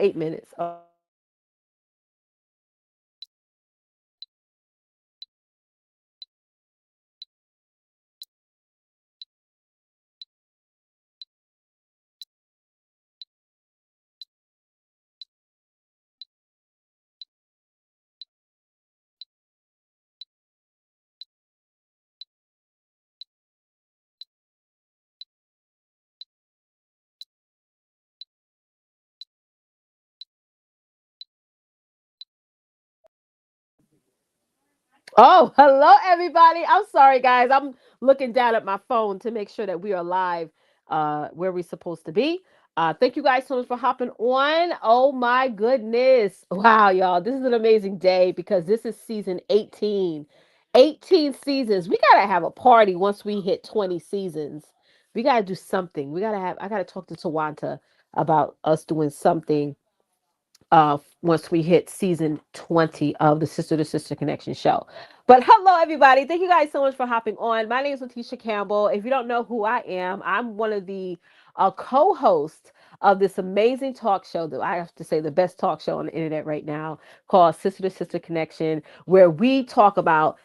8 minutes. Oh, hello everybody. I'm sorry guys. I'm looking down at my phone to make sure that we are live where we're supposed to be. Thank you guys so much for hopping on. Oh my goodness. Wow, y'all. This is an amazing day because this is season 18. 18 seasons. We got to have a party once we hit 20 seasons. We got to do something. I got to talk to Tawanta about us doing something once we hit season 20 of the Sister to Sister Connection show. But hello, everybody. Thank you guys so much for hopping on. My name is Leticia Campbell. If you don't know who I am, I'm one of the co hosts of this amazing talk show that I have to say the best talk show on the internet right now called Sister to Sister Connection, where we talk about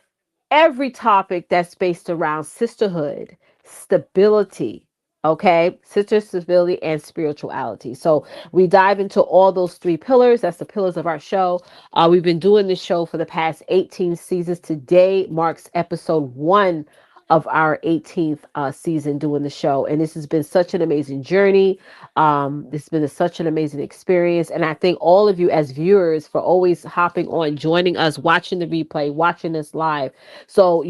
every topic that's based around sisterhood, stability, okay? Sister stability and spirituality. So we dive into all those three pillars. That's the pillars of our show. We've been doing this show for the past 18 seasons. Today marks episode 1 of our 18th season doing the show. And this has been such an amazing journey. This has been such an amazing experience. And I thank all of you as viewers for always hopping on, joining us, watching the replay, watching us live. So,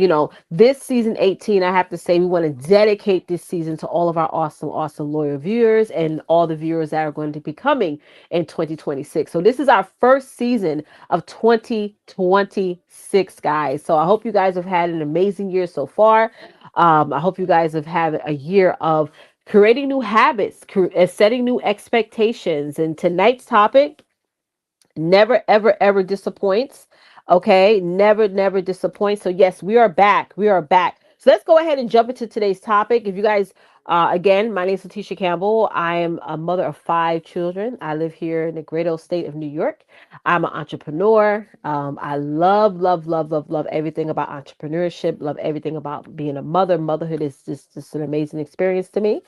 this season 18, I have to say, we want to dedicate this season to all of our awesome, awesome loyal viewers and all the viewers that are going to be coming in 2026. So this is our first season of 2026, guys. So I hope you guys have had an amazing year so far. I hope you guys have had a year of creating new habits, setting new expectations. And tonight's topic never, ever, ever disappoints. Okay. Never, never disappoints. So, yes, we are back. We are back. So, let's go ahead and jump into today's topic. If you guys, again, my name is Leticia Campbell. I am a mother of 5 children. I live here in the great old state of New York. I'm an entrepreneur. I love, love, love, love, love everything about entrepreneurship, love everything about being a mother. Motherhood is just an amazing experience to me.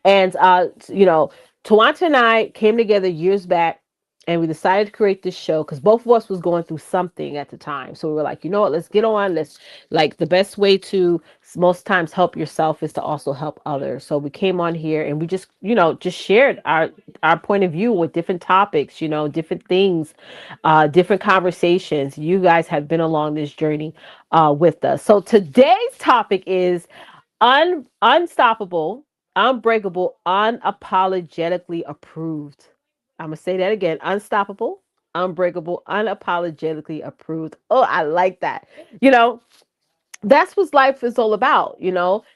And, Tawanta and I came together years back and we decided to create this show because both of us was going through something at the time. So we were like, you know what, let's get on. Let's like the best way to most times help yourself is to also help others. So we came on here and we just, just shared our point of view with different topics, different things, different conversations. You guys have been along this journey with us. So today's topic is unstoppable, unbreakable, unapologetically approved. I'm going to say that again. Unstoppable, unbreakable, unapologetically approved. Oh, I like that. You know, that's what life is all about.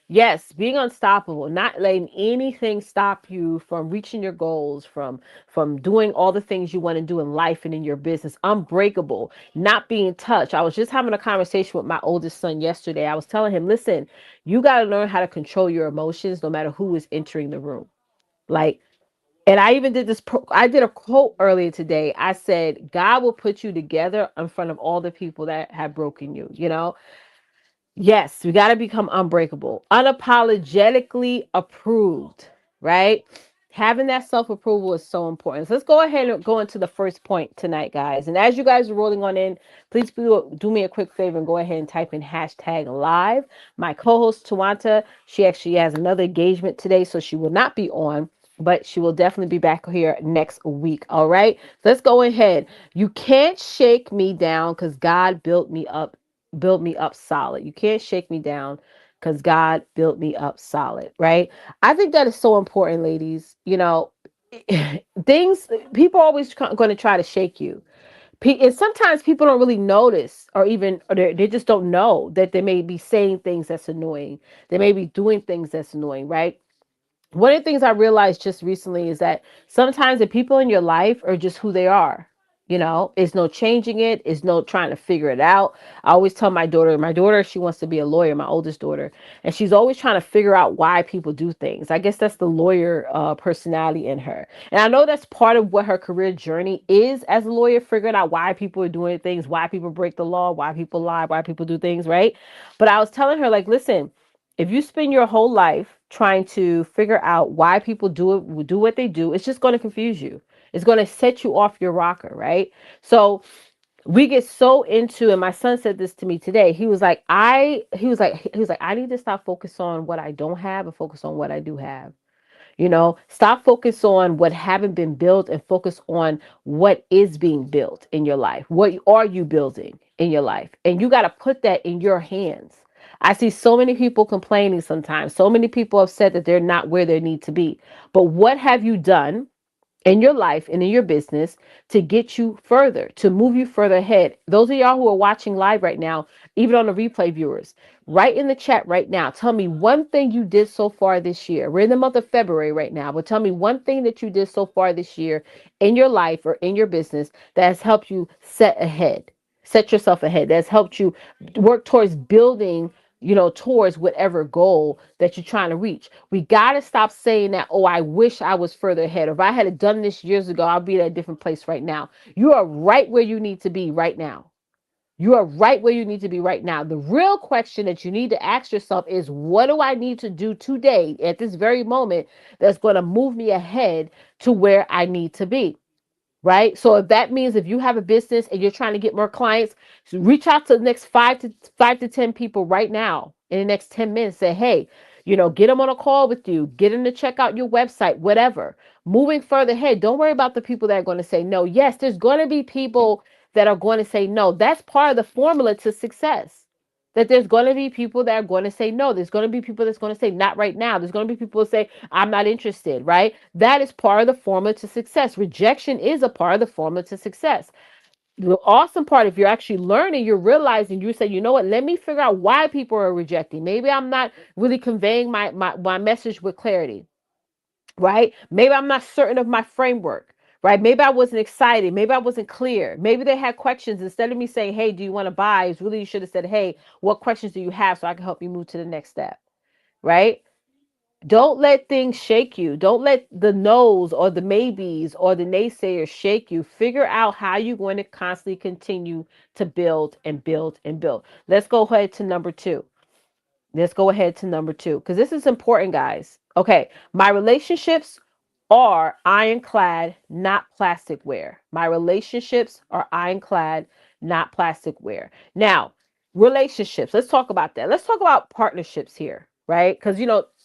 Yes, being unstoppable, not letting anything stop you from reaching your goals, from doing all the things you want to do in life and in your business. Unbreakable, not being touched. I was just having a conversation with my oldest son yesterday. I was telling him, listen, you got to learn how to control your emotions no matter who is entering the room. Like, and I even did this. I did a quote earlier today. I said, God will put you together in front of all the people that have broken you. Yes, we got to become unbreakable, unapologetically approved, right? Having that self approval is so important. So let's go ahead and go into the first point tonight, guys. And as you guys are rolling on in, please do me a quick favor and go ahead and type in hashtag live. My co host, Twonta, she actually has another engagement today, so she will not be on. But she will definitely be back here next week. All right. So let's go ahead. You can't shake me down because God built me up solid. You can't shake me down because God built me up solid, right? I think that is so important, ladies. Things people are always going to try to shake you. And sometimes people don't really notice or they just don't know that they may be saying things that's annoying. They may be doing things that's annoying, right? One of the things I realized just recently is that sometimes the people in your life are just who they are. It's no changing it. It's no trying to figure it out. I always tell my daughter, she wants to be a lawyer, my oldest daughter, and she's always trying to figure out why people do things. I guess that's the lawyer personality in her. And I know that's part of what her career journey is as a lawyer, figuring out why people are doing things, why people break the law, why people lie, why people do things, right? But I was telling her, like, listen, if you spend your whole life trying to figure out why people do what they do, it's just going to confuse you. It's going to set you off your rocker, right? So we get so into, and my son said this to me today. He was like, I need to stop focus on what I don't have and focus on what I do have. Stop focus on what haven't been built and focus on what is being built in your life. What are you building in your life? And you got to put that in your hands. I see so many people complaining sometimes. So many people have said that they're not where they need to be. But what have you done in your life and in your business to get you further, to move you further ahead? Those of y'all who are watching live right now, even on the replay viewers, write in the chat right now. Tell me one thing you did so far this year. We're in the month of February right now, but tell me one thing that you did so far this year in your life or in your business that has helped you set yourself ahead, that's helped you work towards building, towards whatever goal that you're trying to reach. We got to stop saying that, oh, I wish I was further ahead. If I had done this years ago, I'll be at a different place right now. You are right where you need to be right now. You are right where you need to be right now. The real question that you need to ask yourself is, what do I need to do today at this very moment that's going to move me ahead to where I need to be? Right? So if that means if you have a business and you're trying to get more clients, so reach out to the next five to 10 people right now in the next 10 minutes. Say, hey, get them on a call with you, get them to check out your website, whatever. Moving further ahead, don't worry about the people that are going to say no. Yes, there's going to be people that are going to say no. That's part of the formula to success. That there's going to be people that are going to say no. There's going to be people that's going to say not right now. There's going to be people that say I'm not interested, right? That is part of the formula to success. Rejection is a part of the formula to success. The awesome part, if you're actually learning, you're realizing, you say, you know what, let me figure out why people are rejecting. Maybe I'm not really conveying my message with clarity, right? Maybe I'm not certain of my framework, right? Maybe I wasn't excited. Maybe I wasn't clear. Maybe they had questions. Instead of me saying, hey, do you want to buy? It's really, you should have said, hey, what questions do you have so I can help you move to the next step, right? Don't let things shake you. Don't let the no's or the maybes or the naysayers shake you. Figure out how you're going to constantly continue to build and build and build. Let's go ahead to number two. Let's go ahead to number two, because this is important, guys. Okay, my relationships are ironclad, not plasticware. My relationships are ironclad, not plasticware. Now, relationships. Let's talk about that. Let's talk about partnerships here, right? Because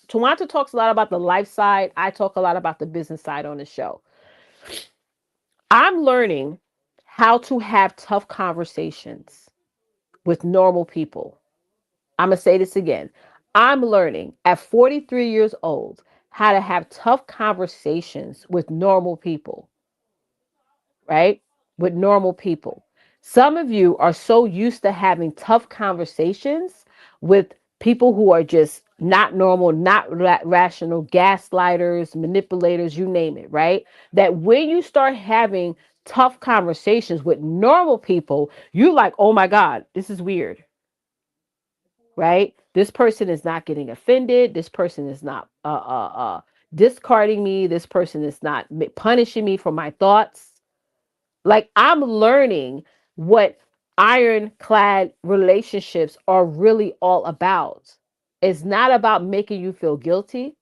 Twonta talks a lot about the life side. I talk a lot about the business side on the show. I'm learning how to have tough conversations with normal people. I'm going to say this again. I'm learning at 43 years old how to have tough conversations with normal people, right? With normal people. Some of you are so used to having tough conversations with people who are just not normal, not rational, gaslighters, manipulators, you name it, right? That when you start having tough conversations with normal people, you're like, oh my God, this is weird, right? This person is not getting offended. This person is not discarding me. This person is not punishing me for my thoughts. Like, I'm learning what ironclad relationships are really all about. It's not about making you feel guilty.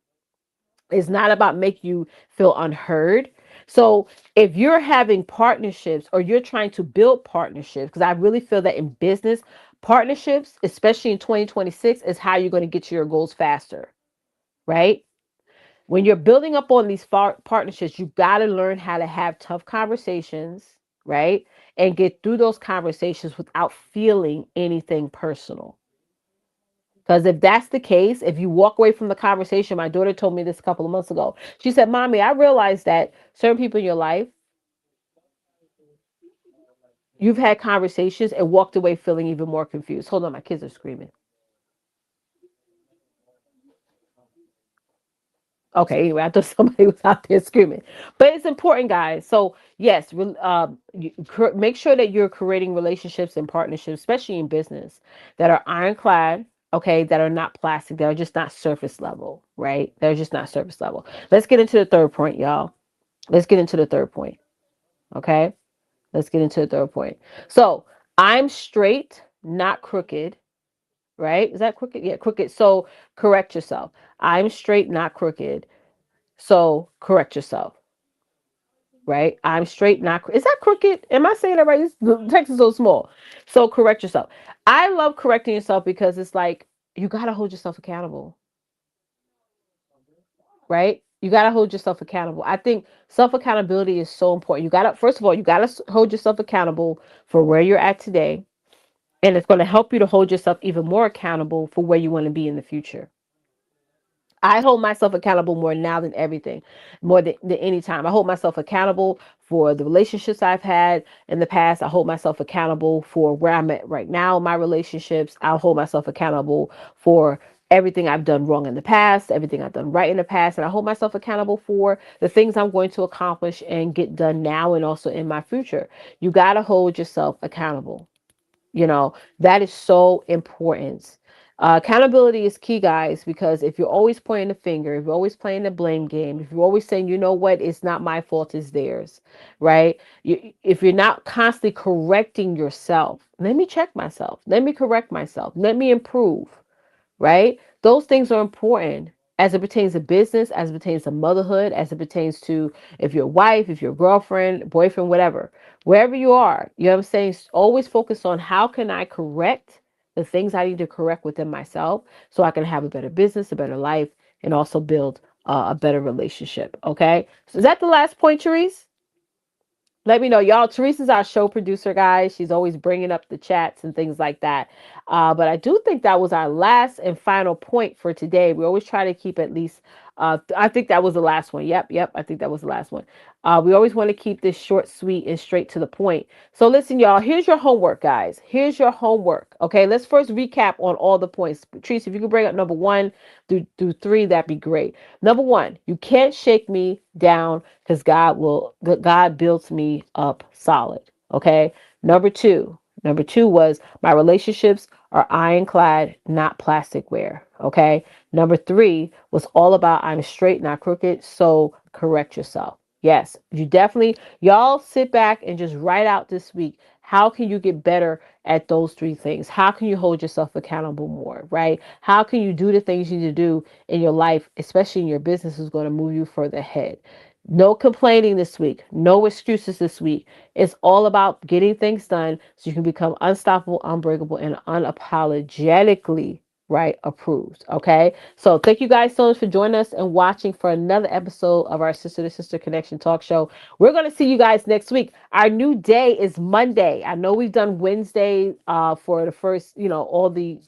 It's not about making you feel unheard. So if you're having partnerships or you're trying to build partnerships, because I really feel that in business, partnerships, especially in 2026, is how you're going to get to your goals faster, right? When you're building up on these partnerships, you got to learn how to have tough conversations, right? And get through those conversations without feeling anything personal. Because if that's the case, if you walk away from the conversation, my daughter told me this a couple of months ago. She said, Mommy, I realized that certain people in your life, you've had conversations and walked away feeling even more confused. Hold on, my kids are screaming. Okay, anyway, I thought somebody was out there screaming, but it's important, guys. So yes, make sure that you're creating relationships and partnerships, especially in business, that are ironclad. Okay, that are not plastic, that are just not surface level, right? They're just not surface level. Let's get into the third point, y'all. Let's get into the third point. Okay, let's get into the third point. So I'm straight, not crooked. Right? Is that crooked? Yeah, crooked. So correct yourself. I'm straight, not crooked. So correct yourself, right? I'm straight, not is that crooked? Am I saying that right? The text is so small. So correct yourself. I love correcting yourself because it's like you gotta hold yourself accountable, right? You gotta hold yourself accountable. I think self accountability is so important. You gotta first of all, you gotta hold yourself accountable for where you're at today, and it's going to help you to hold yourself even more accountable for where you want to be in the future. I hold myself accountable more now than everything, more than any time. I hold myself accountable for the relationships I've had in the past. I hold myself accountable for where I'm at right now in my relationships. I'll hold myself accountable for everything I've done wrong in the past, everything I've done right in the past. And I hold myself accountable for the things I'm going to accomplish and get done now and also in my future. You got to hold yourself accountable. You know, that is so important. Accountability is key, guys, because if you're always pointing the finger, if you're always playing the blame game, if you're always saying, you know what, it's not my fault, it's theirs, right? If you're not constantly correcting yourself, let me check myself, let me correct myself, let me improve, right? Those things are important as it pertains to business, as it pertains to motherhood, as it pertains to if you're a wife, if you're a girlfriend, boyfriend, whatever, wherever you are, you know what I'm saying? Always focus on how can I correct the things I need to correct within myself so I can have a better business, a better life, and also build a better relationship. Okay. So is that the last point, Therese? Let me know, y'all. Teresa's our show producer, guys. She's always bringing up the chats and things like that. But I do think that was our last and final point for today. We always try to keep at least. I think that was the last one. Yep. I think that was the last one. We always want to keep this short, sweet, and straight to the point. So listen, y'all. Here's your homework, guys. Here's your homework. Okay, let's first recap on all the points. Teresa, if you could bring up number one through three, that'd be great. Number one, you can't shake me down because God builds me up solid. Okay. Number two was my relationships are ironclad, not plasticware. Okay. Number three was all about I'm straight, not crooked. So correct yourself. Yes, you definitely, y'all sit back and just write out this week. How can you get better at those three things? How can you hold yourself accountable more, right? How can you do the things you need to do in your life, especially in your business, is going to move you further ahead? No complaining this week. No excuses this week. It's all about getting things done so you can become unstoppable, unbreakable, and unapologetically right approved. Okay. So thank you guys so much for joining us and watching for another episode of our Sister to Sister Connection Talk Show. We're going to see you guys next week. Our new day is Monday. I know we've done Wednesday for the first, all the,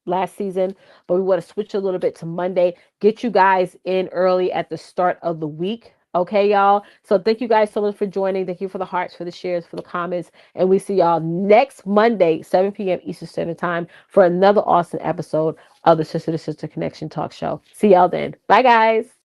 last season, but we want to switch a little bit to Monday, get you guys in early at the start of the week. Okay, y'all. So thank you guys so much for joining. Thank you for the hearts, for the shares, for the comments. And we see y'all next Monday, 7 p.m. Eastern Standard Time for another awesome episode of the Sister to Sister Connection Talk Show. See y'all then. Bye, guys.